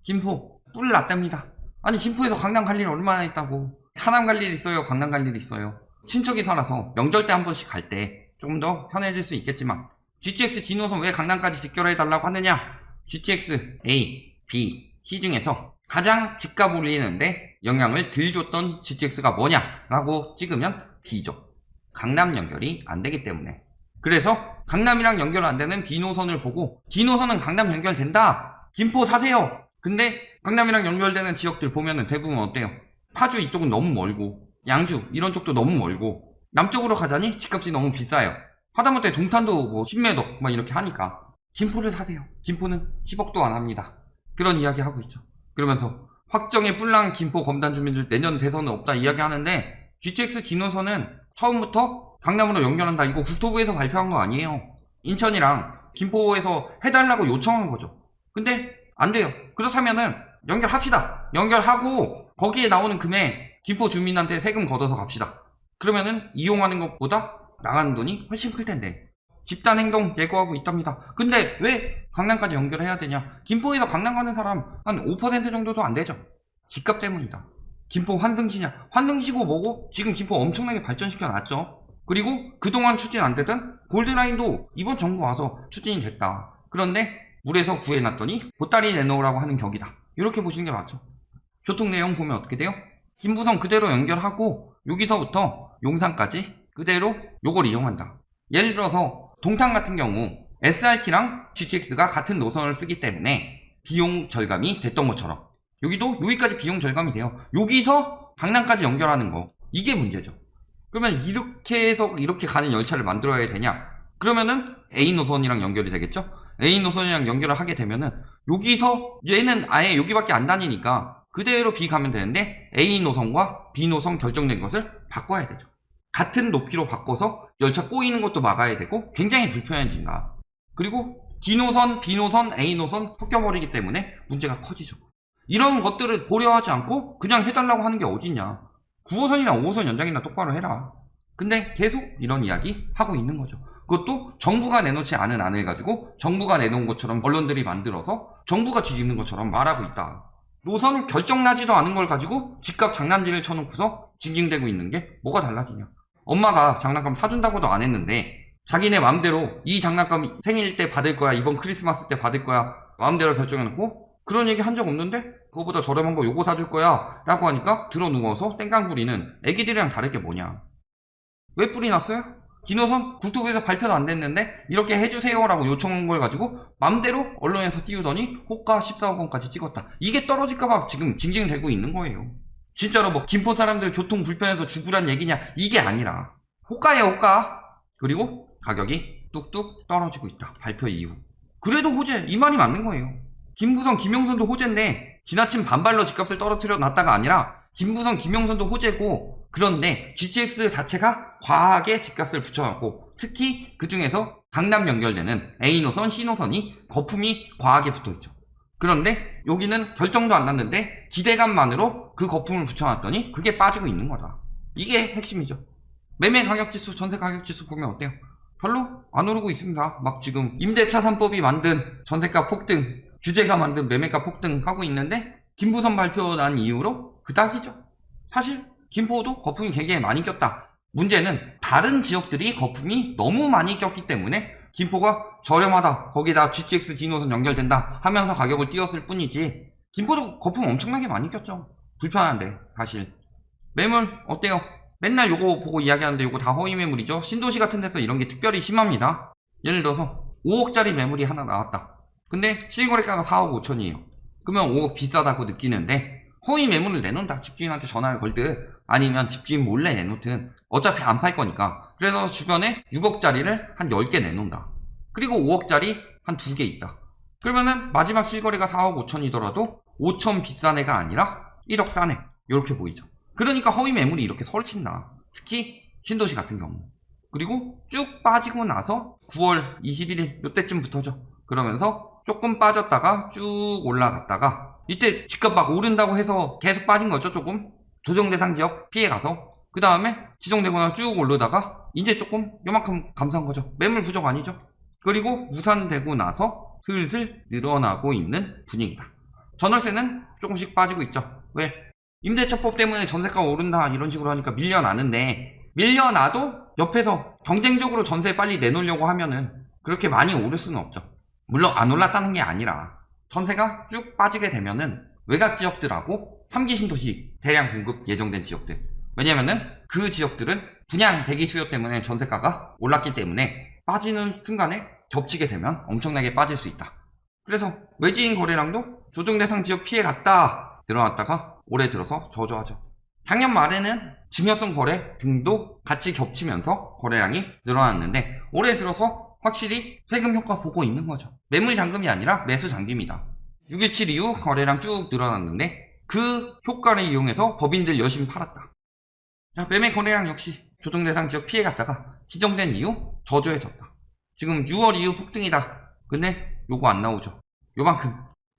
김포 뿔 났답니다. 아니 김포에서 강남 갈 일 얼마나 있다고. 하남 갈 일 있어요, 강남 갈 일 있어요. 친척이 살아서 명절 때 한 번씩 갈 때 조금 더 편해질 수 있겠지만 GTX D 노선 왜 강남까지 직결해달라고 하느냐. GTX A, B, C 중에서 가장 집값 올리는데 영향을 덜 줬던 GTX가 뭐냐라고 찍으면 B죠. 강남 연결이 안 되기 때문에. 그래서 강남이랑 연결 안 되는 B 노선을 보고 D 노선은 강남 연결된다, 김포 사세요. 근데 강남이랑 연결되는 지역들 보면은 대부분 어때요? 파주 이쪽은 너무 멀고, 양주 이런 쪽도 너무 멀고, 남쪽으로 가자니 집값이 너무 비싸요. 하다못해 동탄도 뭐 10매도 막 이렇게 하니까 김포를 사세요. 김포는 10억도 안 합니다. 그런 이야기 하고 있죠. 그러면서 확정의 뿔난 김포 검단 주민들 내년 대선은 없다 이야기 하는데, GTX 디노선은 처음부터 강남으로 연결한다 이거 국토부에서 발표한 거 아니에요. 인천이랑 김포에서 해달라고 요청한 거죠. 근데 안 돼요. 그렇다면은 연결합시다. 연결하고 거기에 나오는 금액 김포 주민한테 세금 걷어서 갑시다. 그러면은 이용하는 것보다 나가는 돈이 훨씬 클 텐데. 집단 행동 예고하고 있답니다. 근데 왜 강남까지 연결해야 되냐? 김포에서 강남 가는 사람 한 5% 정도도 안 되죠. 집값 때문이다. 김포 환승시냐? 환승시고 뭐고 지금 김포 엄청나게 발전시켜 놨죠. 그리고 그동안 추진 안 되던 골드라인도 이번 정부 와서 추진이 됐다. 그런데 물에서 구해놨더니 보따리 내놓으라고 하는 격이다. 이렇게 보시는 게 맞죠. 교통 내용 보면 어떻게 돼요? 김부선 그대로 연결하고 여기서부터 용산까지 그대로 요걸 이용한다. 예를 들어서 동탄 같은 경우 SRT랑 GTX가 같은 노선을 쓰기 때문에 비용 절감이 됐던 것처럼 여기도 여기까지 비용 절감이 돼요. 여기서 강남까지 연결하는 거, 이게 문제죠. 그러면 이렇게 해서 이렇게 가는 열차를 만들어야 되냐? 그러면은 A 노선이랑 연결이 되겠죠? A 노선이랑 연결을 하게 되면은 여기서 얘는 아예 여기밖에 안 다니니까 그대로 B 가면 되는데 A 노선과 B 노선 결정된 것을 바꿔야 되죠. 같은 높이로 바꿔서 열차 꼬이는 것도 막아야 되고 굉장히 불편해진다. 그리고 D노선, B노선, A노선 섞여버리기 때문에 문제가 커지죠. 이런 것들을 고려하지 않고 그냥 해달라고 하는 게 어딨냐. 9호선이나 5호선 연장이나 똑바로 해라. 근데 계속 이런 이야기 하고 있는 거죠. 그것도 정부가 내놓지 않은 안을 가지고 정부가 내놓은 것처럼 언론들이 만들어서 정부가 뒤집는 것처럼 말하고 있다. 노선 결정나지도 않은 걸 가지고 집값 장난질을 쳐놓고서 징징대고 있는 게 뭐가 달라지냐. 엄마가 장난감 사준다고도 안 했는데 자기네 마음대로 이 장난감 생일 때 받을 거야, 이번 크리스마스 때 받을 거야 마음대로 결정해놓고 그런 얘기 한 적 없는데 그거보다 저렴한 거 요거 사줄 거야 라고 하니까 들어 누워서 땡깡 부리는 애기들이랑 다를 게 뭐냐. 왜 뿔이 났어요? 디노선 국토부에서 발표도 안 됐는데 이렇게 해주세요 라고 요청한 걸 가지고 맘대로 언론에서 띄우더니 호가 14억 원까지 찍었다. 이게 떨어질까봐 지금 징징대고 있는 거예요. 진짜로 뭐 김포 사람들 교통 불편해서 죽으란 얘기냐, 이게 아니라 호가예요, 호가. 그리고 가격이 뚝뚝 떨어지고 있다, 발표 이후. 그래도 호재, 이 말이 맞는 거예요. 김부선, 김영선도 호재인데 지나친 반발로 집값을 떨어뜨려 놨다가 아니라 김부선, 김영선도 호재고, 그런데 GTX 자체가 과하게 집값을 붙여놨고 특히 그 중에서 강남 연결되는 A노선, C노선이 거품이 과하게 붙어있죠. 그런데 여기는 결정도 안 났는데 기대감만으로 그 거품을 붙여놨더니 그게 빠지고 있는 거다. 이게 핵심이죠. 매매 가격지수, 전세 가격지수 보면 어때요? 별로 안 오르고 있습니다. 막 지금 임대차 3법이 만든 전세가 폭등, 규제가 만든 매매가 폭등하고 있는데 김부선 발표 난 이후로 그닥이죠. 사실 김포도 거품이 굉장히 많이 꼈다. 문제는 다른 지역들이 거품이 너무 많이 꼈기 때문에 김포가 저렴하다, 거기다 GTX D노선 연결된다 하면서 가격을 띄웠을 뿐이지 김포도 거품 엄청나게 많이 꼈죠. 불편한데 사실. 매물 어때요? 맨날 요거 보고 이야기하는데 요거 다 허위 매물이죠. 신도시 같은 데서 이런 게 특별히 심합니다. 예를 들어서 5억짜리 매물이 하나 나왔다. 근데 실거래가가 4억 5천이에요. 그러면 5억 비싸다고 느끼는데 허위 매물을 내놓는다. 집주인한테 전화를 걸든 아니면 집주인 몰래 내놓든 어차피 안 팔 거니까. 그래서 주변에 6억짜리를 한 10개 내놓는다. 그리고 5억짜리 한 2개 있다. 그러면은 마지막 실거래가 4억 5천이더라도 5천 비싼 애가 아니라 1억 싼 애, 이렇게 보이죠. 그러니까 허위 매물이 이렇게 설친다. 특히 신도시 같은 경우. 그리고 쭉 빠지고 나서 9월 21일 요때쯤부터죠. 그러면서 조금 빠졌다가 쭉 올라갔다가 이때 집값 막 오른다고 해서 계속 빠진 거죠. 조금 조정대상 지역 피해가서 그 다음에 지정되거나 쭉 오르다가 이제 조금 요만큼 감소한 거죠. 매물 부족 아니죠. 그리고 무산되고 나서 슬슬 늘어나고 있는 분위기다. 전월세는 조금씩 빠지고 있죠. 왜? 임대차법 때문에 전세가 오른다 이런 식으로 하니까 밀려나는데, 밀려나도 옆에서 경쟁적으로 전세 빨리 내놓으려고 하면은 그렇게 많이 오를 수는 없죠. 물론 안 올랐다는 게 아니라 전세가 쭉 빠지게 되면은 외곽 지역들하고 3기 신도시 대량 공급 예정된 지역들, 왜냐면은 그 지역들은 분양 대기 수요 때문에 전세가가 올랐기 때문에 빠지는 순간에 겹치게 되면 엄청나게 빠질 수 있다. 그래서 외지인 거래량도 조정 대상 지역 피해 갔다 늘어났다가 올해 들어서 저조하죠. 작년 말에는 증여성 거래 등도 같이 겹치면서 거래량이 늘어났는데 올해 들어서 확실히 세금 효과 보고 있는 거죠. 매물 잠금이 아니라 매수 잠금이다. 6.17 이후 거래량 쭉 늘어났는데 그 효과를 이용해서 법인들 열심히 팔았다. 자, 매매 거래량 역시 조정 대상 지역 피해 갔다가 지정된 이후 저조해졌다. 지금 6월 이후 폭등이다. 근데 요거 안 나오죠. 요만큼.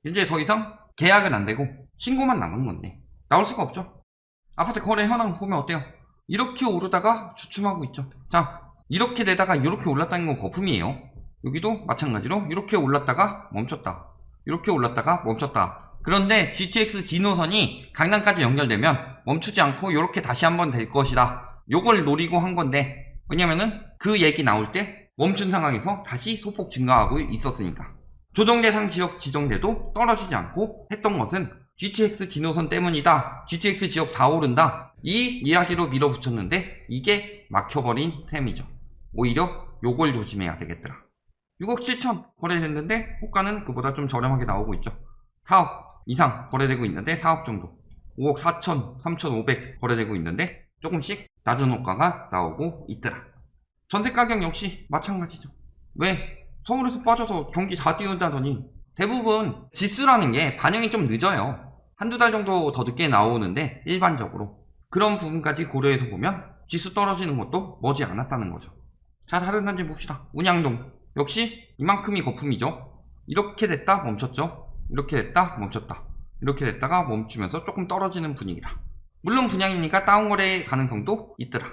이제 더 이상 계약은 안 되고 신고만 남은 건데 나올 수가 없죠. 아파트 거래 현황 보면 어때요? 이렇게 오르다가 주춤하고 있죠. 자, 이렇게 되다가 이렇게 올랐다는 건 거품이에요. 여기도 마찬가지로 이렇게 올랐다가 멈췄다. 이렇게 올랐다가 멈췄다. 그런데 GTX D노선이 강남까지 연결되면 멈추지 않고 이렇게 다시 한번 될 것이다. 요걸 노리고 한 건데, 왜냐면은 그 얘기 나올 때 멈춘 상황에서 다시 소폭 증가하고 있었으니까. 조정 대상 지역 지정돼도 떨어지지 않고 했던 것은 GTX D노선 때문이다. GTX 지역 다 오른다. 이 이야기로 밀어붙였는데 이게 막혀버린 셈이죠. 오히려 요걸 조심해야 되겠더라. 6억 7천 거래됐는데 호가는 그보다 좀 저렴하게 나오고 있죠. 4억 이상 거래되고 있는데 4억 정도. 5억 4천, 3,500 거래되고 있는데 조금씩 낮은 호가가 나오고 있더라. 전세 가격 역시 마찬가지죠. 왜? 서울에서 빠져서 경기 다 띄운다더니 대부분 지수라는 게 반영이 좀 늦어요. 한두 달 정도 더 늦게 나오는데 일반적으로 그런 부분까지 고려해서 보면 지수 떨어지는 것도 머지 않았다는 거죠. 자, 다른 단지 봅시다. 운양동 역시 이만큼이 거품이죠. 이렇게 됐다 멈췄죠. 이렇게 됐다 멈췄다. 이렇게 됐다가 멈추면서 조금 떨어지는 분위기다. 물론 분양이니까 다운거래 가능성도 있더라.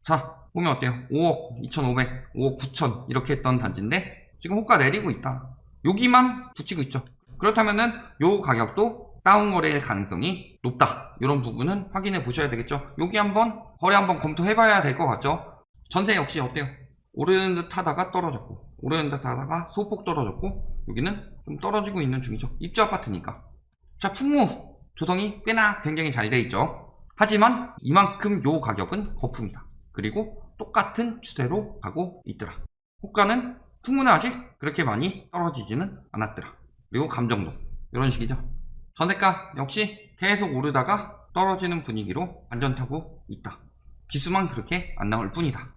자, 보면 어때요? 5억 2,500, 5억 9천 이렇게 했던 단지인데 지금 호가 내리고 있다. 여기만 붙이고 있죠. 그렇다면은 요 가격도 다운거래의 가능성이 높다. 이런 부분은 확인해 보셔야 되겠죠. 여기 한번 거래 한번 검토해 봐야 될 것 같죠. 전세 역시 어때요? 오르는 듯 하다가 떨어졌고, 오르는 듯 하다가 소폭 떨어졌고, 여기는 좀 떨어지고 있는 중이죠. 입주 아파트니까. 자, 풍무 조성이 꽤나 굉장히 잘 돼 있죠. 하지만 이만큼 요 가격은 거품이다. 그리고 똑같은 추세로 가고 있더라. 호가는 풍무는 아직 그렇게 많이 떨어지지는 않았더라. 그리고 감정동 이런 식이죠. 전세가 역시 계속 오르다가 떨어지는 분위기로 완전 타고 있다. 지수만 그렇게 안 나올 뿐이다.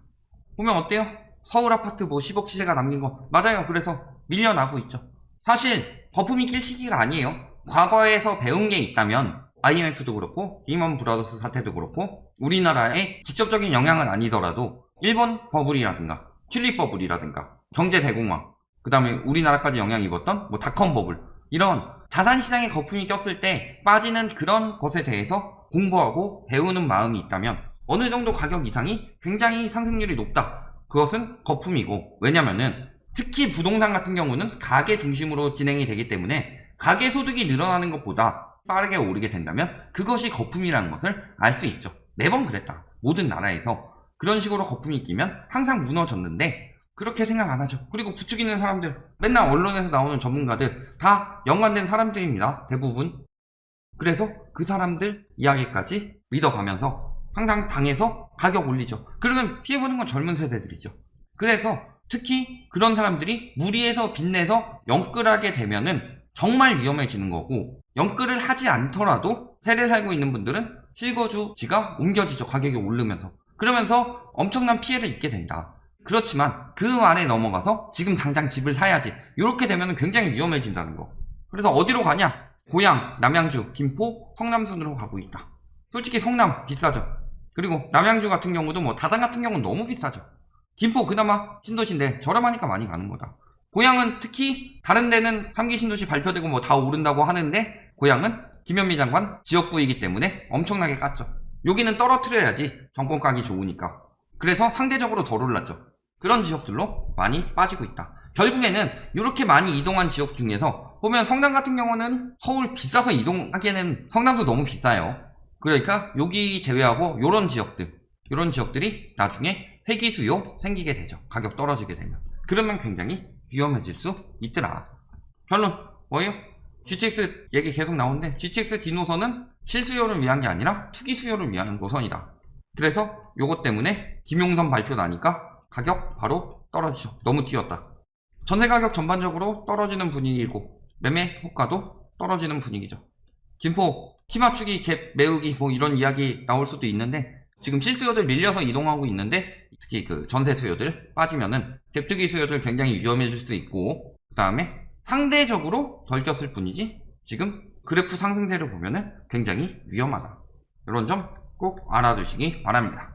보면 어때요? 서울 아파트 뭐 10억 시세가 남긴 거 맞아요. 그래서 밀려나고 있죠. 사실 거품이 낄 시기가 아니에요. 과거에서 배운 게 있다면 IMF도 그렇고 리먼 브라더스 사태도 그렇고 우리나라에 직접적인 영향은 아니더라도 일본 버블이라든가 튤립 버블이라든가 경제 대공황, 그 다음에 우리나라까지 영향 입었던 뭐 닷컴 버블, 이런 자산시장에 거품이 꼈을 때 빠지는 그런 것에 대해서 공부하고 배우는 마음이 있다면 어느 정도 가격 이상이 굉장히 상승률이 높다. 그것은 거품이고, 왜냐면은 특히 부동산 같은 경우는 가계 중심으로 진행이 되기 때문에 가계 소득이 늘어나는 것보다 빠르게 오르게 된다면 그것이 거품이라는 것을 알 수 있죠. 매번 그랬다. 모든 나라에서 그런 식으로 거품이 끼면 항상 무너졌는데 그렇게 생각 안 하죠. 그리고 부추기는 사람들, 맨날 언론에서 나오는 전문가들 다 연관된 사람들입니다. 대부분. 그래서 그 사람들 이야기까지 믿어가면서 항상 당해서 가격 올리죠. 그러면 피해보는 건 젊은 세대들이죠. 그래서 특히 그런 사람들이 무리해서 빚내서 영끌하게 되면은 정말 위험해지는 거고, 영끌을 하지 않더라도 세대 살고 있는 분들은 실거주지가 옮겨지죠. 가격이 오르면서. 그러면서 엄청난 피해를 입게 된다. 그렇지만 그 말에 넘어가서 지금 당장 집을 사야지, 이렇게 되면 굉장히 위험해진다는 거. 그래서 어디로 가냐? 고양, 남양주, 김포, 성남 순으로 가고 있다. 솔직히 성남 비싸죠. 그리고 남양주 같은 경우도 뭐 다산 같은 경우는 너무 비싸죠. 김포 그나마 신도시인데 저렴하니까 많이 가는 거다. 고양은 특히 다른 데는 3기 신도시 발표되고 뭐 다 오른다고 하는데 고양은 김현미 장관 지역구이기 때문에 엄청나게 깠죠. 여기는 떨어뜨려야지 정권 가기 좋으니까. 그래서 상대적으로 덜 올랐죠. 그런 지역들로 많이 빠지고 있다. 결국에는 이렇게 많이 이동한 지역 중에서 보면 성남 같은 경우는 서울 비싸서 이동하기에는 성남도 너무 비싸요. 그러니까 여기 제외하고 요런 지역들이 나중에 회기 수요 생기게 되죠. 가격 떨어지게 되면. 그러면 굉장히 위험해질 수 있더라. 결론 뭐예요? GTX 얘기 계속 나오는데 GTX D 노선은 실수요를 위한 게 아니라 투기 수요를 위한 노선이다. 그래서 요것 때문에 김용선 발표 나니까 가격 바로 떨어지죠. 너무 뛰었다. 전세 가격 전반적으로 떨어지는 분위기고 매매 호가도 떨어지는 분위기죠. 김포 키 맞추기 갭 메우기 뭐 이런 이야기 나올 수도 있는데 지금 실수요들 밀려서 이동하고 있는데 특히 그 전세 수요들 빠지면은 갭투기 수요들 굉장히 위험해질 수 있고 그 다음에 상대적으로 덜 꼈을 뿐이지 지금 그래프 상승세를 보면은 굉장히 위험하다. 이런 점 꼭 알아두시기 바랍니다.